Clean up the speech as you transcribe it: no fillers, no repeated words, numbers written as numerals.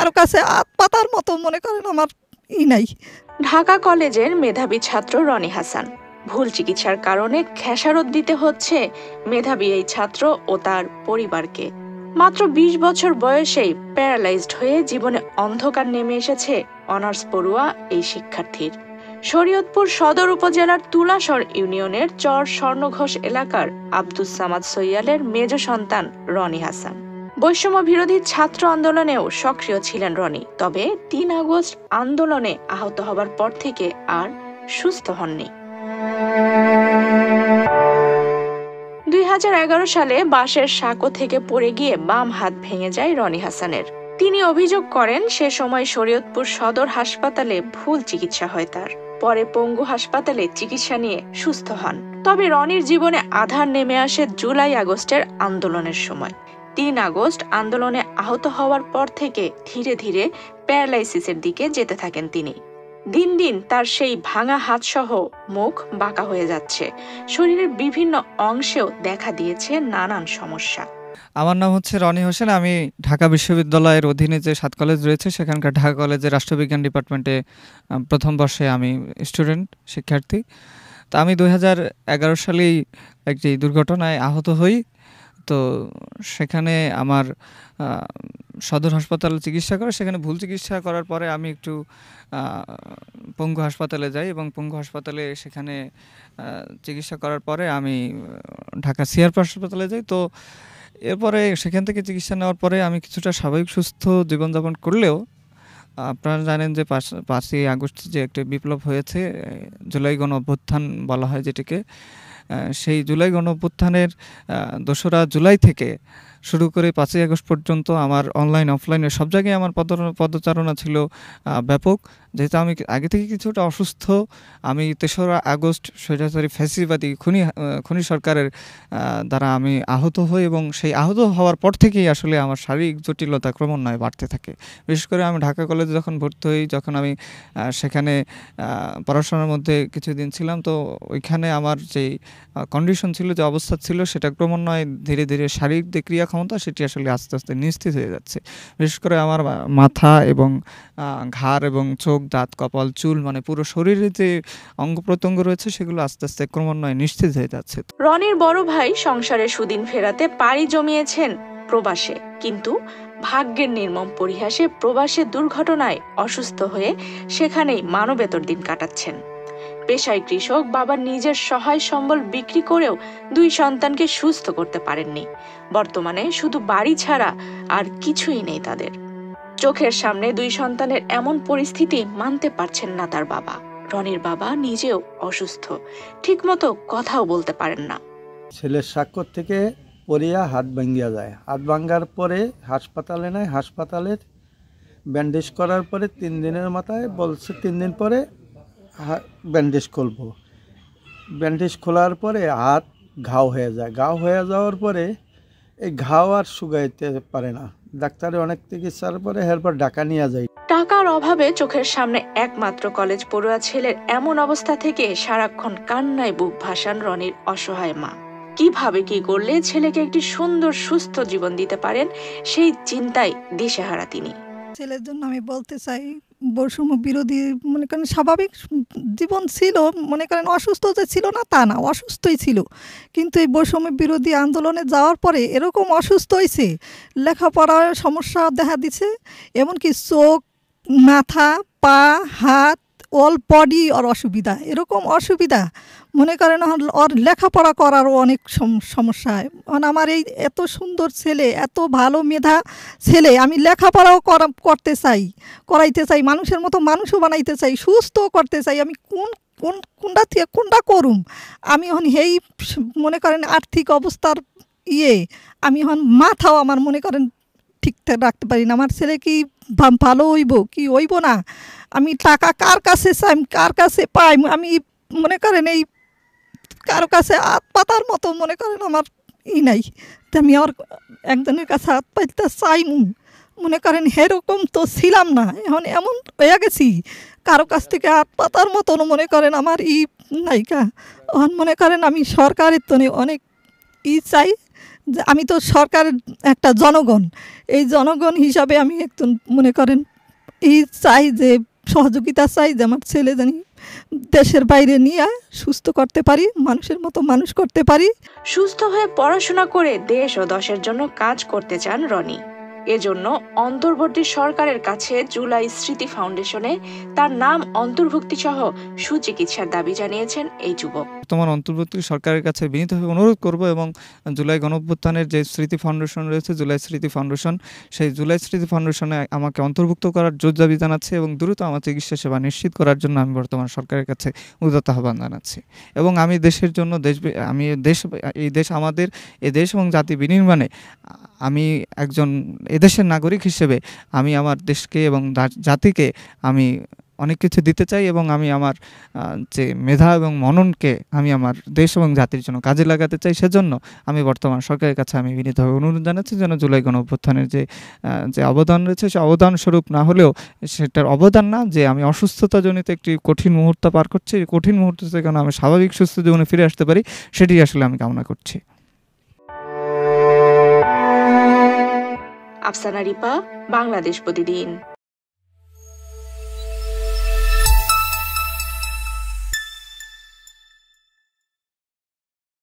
কারো কাছে হাত পাতার মতো মনে করেন আমার নাই। ঢাকা কলেজের মেধাবী ছাত্র রনি হাসান। ভুল চিকিৎসার কারণে খেসারত দিতে হচ্ছে মেধাবী এই ছাত্র ও তার পরিবারকে। মাত্র ২০ বছর বয়সেই প্যারালাইজড হয়ে জীবনে অন্ধকার নেমে এসেছে অনার্স পড়ুয়া এই শিক্ষার্থীর। শরীয়তপুর সদর উপজেলার তুলাসর ইউনিয়নের চর স্বর্ণঘোষ এলাকার আব্দুস সামাদ সৈয়ালের মেজ সন্তান রনি হাসান। বৈষম্য বিরোধী ছাত্র আন্দোলনেও সক্রিয় ছিলেন রনি, তবে ৩ আগস্ট আন্দোলনে আহত হবার পর থেকে আর সুস্থ হননি। ২০১১ সালে বাঁশের সাঁকো থেকে পড়ে গিয়ে বাম হাত ভেঙে যায় রনি হাসানের। তিনি অভিযোগ করেন সে সময় শরীয়তপুর সদর হাসপাতালে ভুল চিকিৎসা হয় তার। পরে পঙ্গু হাসপাতালে চিকিৎসা নিয়ে সুস্থ হন। তবে রনির জীবনে আঁধার নেমে আসে জুলাই আগস্টের আন্দোলনের সময়। ৩ আগস্ট আন্দোলনে আহত হওয়ার পর থেকে ধীরে ধীরে প্যারালাইসিসের দিকে যেতে থাকেন তিনি। দিন দিন তার সেই ভাঙা হাতসহ মুখ বাঁকা হয়ে যাচ্ছে। শরীরের বিভিন্ন অংশেও দেখা দিয়েছে নানান সমস্যা। আমার নাম হচ্ছে রনি হোসেন। আমি ঢাকা বিশ্ববিদ্যালয়ের অধীনে যে ৭ কলেজ রয়েছে সেখানকার ঢাকা কলেজের রাষ্ট্রবিজ্ঞান ডিপার্টমেন্টে প্রথম বর্ষে আমি স্টুডেন্ট শিক্ষার্থী। তো আমি ২০১১ সালেই একটি দুর্ঘটনায় আহত হই। তো সেখানে আমার সদর হাসপাতালে চিকিৎসা করে, সেখানে ভুল চিকিৎসা করার পরে আমি একটু পঙ্গু হাসপাতালে যাই এবং পঙ্গু হাসপাতালে সেখানে চিকিৎসা করার পরে আমি ঢাকা সিআরপি হাসপাতালে যাই। তো এরপরে সেখান থেকে চিকিৎসা নেওয়ার পরে আমি কিছুটা স্বাভাবিক সুস্থ জীবনযাপন করলেও আপনারা জানেন যে ৫ই আগস্ট যে একটা বিপ্লব হয়েছে, জুলাই গণ অভ্যুত্থান বলা হয় যেটিকে, সেই জুলাই গণ অভ্যুত্থানের ২রা জুলাই থেকে শুরু করে ৫ই আগস্ট পর্যন্ত আমার অনলাইন অফলাইনে সব জায়গায় আমার পদচারণা ছিল ব্যাপক। যেহেতু আমি আগে থেকে কিছুটা অসুস্থ, আমি ৩রা আগস্ট স্বৈরাচারী ফ্যাসিবাদী খুনি সরকারের দ্বারা আমি আহত হই এবং সেই আহত হওয়ার পর থেকেই আসলে আমার শারীরিক জটিলতা ক্রমান্বয়ে বাড়তে থাকে। বিশেষ করে আমি ঢাকা কলেজে যখন ভর্তি হই, যখন আমি সেখানে পড়াশোনার মধ্যে কিছুদিন ছিলাম, তো ওইখানে আমার যেই কন্ডিশন ছিল, যে অবস্থা ছিল, সেটা ক্রমান্বয়ে ধীরে ধীরে শারীরিক যে ক্রিয়া ক্ষমতা সেটি আসলে আস্তে আস্তে নিস্তেজ হয়ে যাচ্ছে। বিশেষ করে আমার মাথা এবং ঘাড় এবং চোখ, দাঁত, কপাল, চুল, মানে পুরো শরীরে যে অঙ্গ প্রত্যঙ্গ রয়েছে সেগুলো আস্তে আস্তে ক্রমান্বয়ে নিস্তেজ হয়ে যাচ্ছে। রনির বড় ভাই সংসারে সুদিন ফেরাতে পাড়ি জমিয়েছেন প্রবাসে, কিন্তু ভাগ্যের নির্মম পরিহাসে প্রবাসে দুর্ঘটনায় অসুস্থ হয়ে সেখানেই মানবেতর দিন কাটাচ্ছেন। পেশায় কৃষক, বাবার নিজের সহায় সম্বল বিক্রি করেও ২ সন্তানকে সুস্থ করতে পারেননি। বর্তমানে শুধু বাড়ি ছাড়া আর কিছুই নেই তাদের। চোখের সামনে ২ সন্তানের এমন পরিস্থিতি মানতে পারছেন না তার বাবা। রনির বাবা নিজেও অসুস্থ, ঠিকমতো কথাও বলতে পারেন না। ছেলের স্বাক্ষর থেকে পড়িয়া হাত ভাঙ্গিয়া যায়। হাত ভাঙ্গার পরে হাসপাতালে নেয়। হাসপাতালের ব্যান্ডেজ করার পরে ৩ দিনের মাথায় বলছে ৩ দিন পরে ব্যান্ডেজ খুলবো। ব্যান্ডেজ খোলার পরে হাত ঘাও হয়ে যায়। ঘাও হয়ে যাওয়ার পরে এই ঘাও আর শুকাইতে পারে না। ডাক্তারে অনেক চিকিৎসার পরে এরপর ঢাকা নিয়ে যায়। টাকার অভাবে চোখের সামনে একমাত্র কলেজ পড়ুয়া ছেলের এমন অবস্থা থেকে সারাক্ষণ কান্নায় বুক ভাসান রনির অসহায় মা। কিভাবে কি করলে ছেলেকে একটি সুন্দর সুস্থ জীবন দিতে পারেন, সেই চিন্তায় দিশেহারা তিনি। ছেলের জন্য আমি বলতে চাই, বৈষম্য বিরোধী মনে করেন স্বাভাবিক জীবন ছিল, মনে করেন অসুস্থ যে ছিল না তা না, অসুস্থই ছিল, কিন্তু এই বৈষম্য বিরোধী আন্দোলনে যাওয়ার পরে এরকম অসুস্থ হয়েছে, লেখাপড়ার সমস্যা দেখা দিছে, এমনকি চোখ, মাথা, পা, হাত, অল বডি ওর অসুবিধা, এরকম অসুবিধা মনে করেন ওর লেখাপড়া করারও অনেক সমস্যা হয়। আমার এই এত সুন্দর ছেলে, এত ভালো মেধা ছেলে, আমি লেখাপড়াও করতে চাই, করাইতে চাই, মানুষের মতো মানুষও বানাইতে চাই, সুস্থ করতে চাই, আমি কোনটা থেকে কোনটা করুম? আমি এখন এই মনে করেন আর্থিক অবস্থার আমি এখন মাথাও আমার মনে করেন ঠিকঠাক রাখতে পারি না। আমার ছেলে কি ভালো হইব কি হইব না, আমি টাকা কার কাছে চাই, কার কাছে পাই, আমি মনে করেন এই কারো কাছে হাত পাতার মতো মনে করেন আমার নাই। আমি আমার একজনের কাছে হাত পাইতে চাই, মনে করেন এরকম তো ছিলাম না, এখন এমন হয়ে গেছি কারো কাছ থেকে হাত পাতার মতন মনে করেন আমার নাইকা। এখন মনে করেন আমি সরকারের তো অনেক চাই যে আমি তো সরকারের একটা জনগণ, এই জনগণ হিসাবে আমি একজন মনে করেন এই চাই যে সহযোগিতা চাই যে আমার ছেলে জানি দেশের বাইরে নিয়ে সুস্থ করতে পারি, মানুষের মতো মানুষ করতে পারি। সুস্থ হয়ে পড়াশোনা করে দেশ ও দশের জন্য কাজ করতে চান রনি। এজন্য অন্তর্বর্তী সরকারের কাছে জুলাই স্মৃতি ফাউন্ডেশনে তার নাম অন্তর্ভুক্তি সহ সুচিকিৎসার দাবি জানিয়েছেন এই যুবক। বর্তমান অন্তর্বর্তী সরকারের কাছে বিনীতভাবে অনুরোধ করব এবং জুলাই গণঅভ্যুত্থানের যে স্মৃতি ফাউন্ডেশন রয়েছে, জুলাই স্মৃতি ফাউন্ডেশন, সেই জুলাই স্মৃতি ফাউন্ডেশনে আমাকে অন্তর্ভুক্ত করার জোর দাবি জানাচ্ছি এবং দ্রুত আমার চিকিৎসা সেবা নিশ্চিত করার জন্য আমি বর্তমান সরকারের কাছে উদাত্ত আহ্বান জানাচ্ছি। এবং আমি দেশের জন্য এই দেশ আমাদের, এ দেশ এবং জাতি বিনির্মাণে আমি একজন এদেশের নাগরিক হিসেবে আমি আমার দেশকে এবং জাতিকে আমি অনেক কিছু দিতে চাই এবং আমি আমার যে মেধা এবং মননকে আমি আমার দেশ এবং জাতির জন্য কাজে লাগাতে চাই। সেজন্য আমি বর্তমান সরকারের কাছে আমি বিনীতভাবে অনুরোধ জানাচ্ছি যেন জুলাই গণঅভ্যুত্থানের যে অবদান রয়েছে সে অবদান স্বরূপ না হলেও সেটার অবদান না, যে আমি অসুস্থতাজনিত একটি কঠিন মুহূর্ত পার করছি, এই কঠিন মুহূর্ত থেকে আমি স্বাভাবিক সুস্থ জীবনে ফিরে আসতে পারি, সেটি আসলে আমি কামনা করছি। আফসানা রিপা, বাংলাদেশ প্রতিদিন।